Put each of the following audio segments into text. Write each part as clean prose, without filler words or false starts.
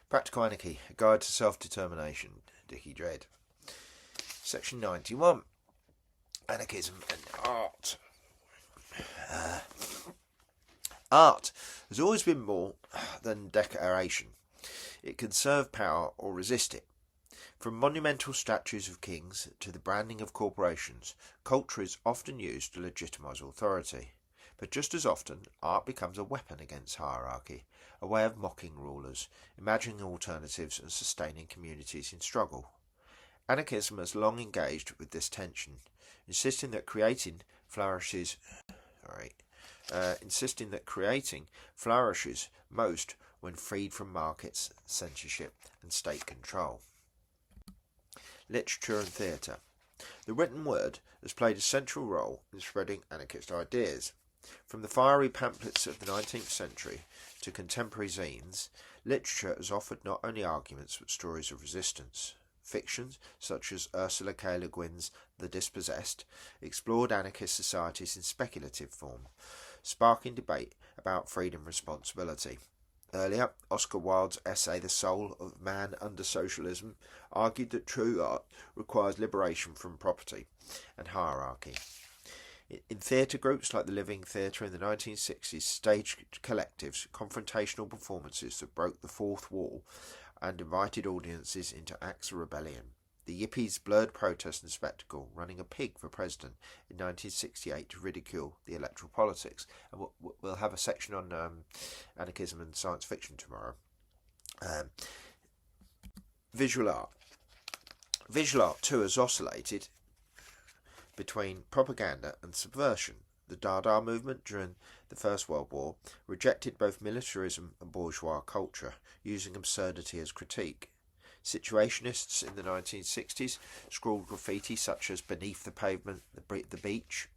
Practical Anarchy, A Guide to Self-Determination, Dickie Dredd. Section 91, Anarchism and Art. Art has always been more than decoration. It can serve power or resist it. From monumental statues of kings to the branding of corporations, culture is often used to legitimise authority. But just as often, art becomes a weapon against hierarchy, a way of mocking rulers, imagining alternatives and sustaining communities in struggle. Anarchism has long engaged with this tension, insisting that creating flourishes most when freed from markets, censorship and state control. Literature and theatre. The written word has played a central role in spreading anarchist ideas. From the fiery pamphlets of the 19th century to contemporary zines, literature has offered not only arguments but stories of resistance. Fictions, such as Ursula K. Le Guin's The Dispossessed, explored anarchist societies in speculative form, sparking debate about freedom and responsibility. Earlier, Oscar Wilde's essay The Soul of Man Under Socialism argued that true art requires liberation from property and hierarchy. In theatre groups like the Living Theatre in the 1960s, staged collectives, confrontational performances that broke the fourth wall and invited audiences into acts of rebellion. The Yippies' blurred protest and spectacle, running a pig for president in 1968 to ridicule the electoral politics. And we'll have a section on anarchism and science fiction tomorrow. Visual art. Visual art too has oscillated between propaganda and subversion. The Dada movement during the First World War rejected both militarism and bourgeois culture, using absurdity as critique. Situationists in the 1960s scrawled graffiti such as "Beneath the Pavement, the Beach,"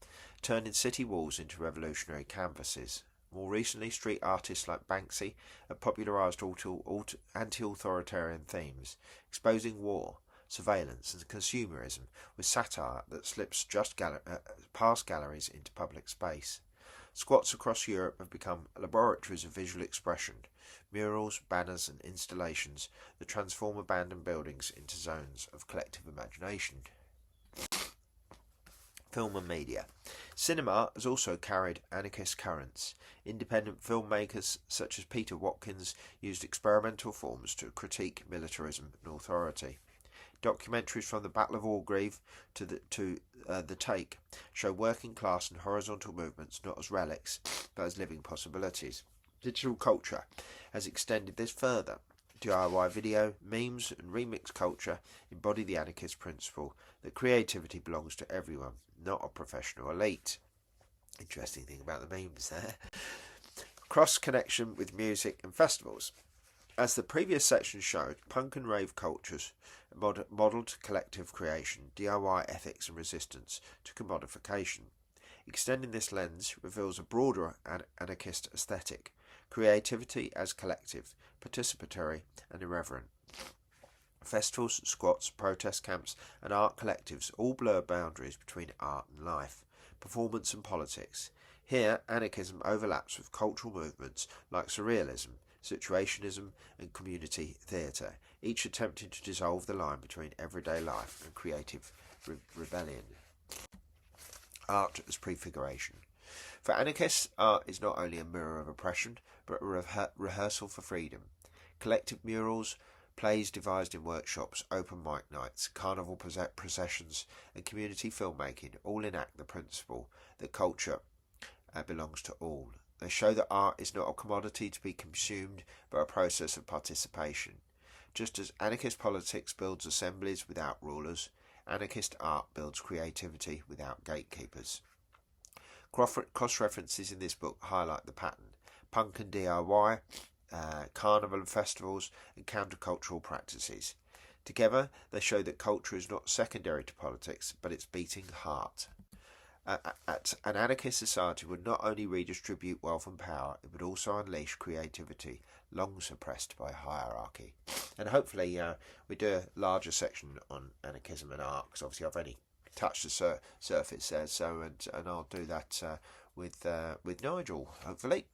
turning city walls into revolutionary canvases. More recently, street artists like Banksy have popularised anti-authoritarian themes, exposing war, surveillance and consumerism with satire that slips just past galleries into public space. Squats across Europe have become laboratories of visual expression, murals, banners and installations that transform abandoned buildings into zones of collective imagination. Film and media. Cinema has also carried anarchist currents. Independent filmmakers such as Peter Watkins used experimental forms to critique militarism and authority. Documentaries from the Battle of Orgreave to the Take show working class and horizontal movements not as relics, but as living possibilities. Digital culture has extended this further. DIY video, memes and remix culture embody the anarchist principle that creativity belongs to everyone, not a professional elite. Interesting thing about the memes there. Cross-connection with music and festivals. As the previous section showed, punk and rave cultures modelled collective creation, DIY ethics and resistance to commodification. Extending this lens reveals a broader anarchist aesthetic, creativity as collective, participatory and irreverent. Festivals, squats, protest camps and art collectives all blur boundaries between art and life, performance and politics. Here, anarchism overlaps with cultural movements like surrealism, situationism and community theatre, each attempting to dissolve the line between everyday life and creative rebellion. Art as prefiguration. For anarchists, art is not only a mirror of oppression, but a rehearsal for freedom. Collective murals, plays devised in workshops, open mic nights, carnival processions and community filmmaking all enact the principle that culture belongs to all. They show that art is not a commodity to be consumed, but a process of participation. Just as anarchist politics builds assemblies without rulers, anarchist art builds creativity without gatekeepers. Cross-references in this book highlight the pattern. Punk and DIY, carnival and festivals, and countercultural practices. Together, they show that culture is not secondary to politics, but its beating heart. An anarchist society would not only redistribute wealth and power, it would also unleash creativity, long suppressed by hierarchy. And hopefully we do a larger section on anarchism and art, because obviously I've only touched the surface there, and I'll do that with Nigel, hopefully.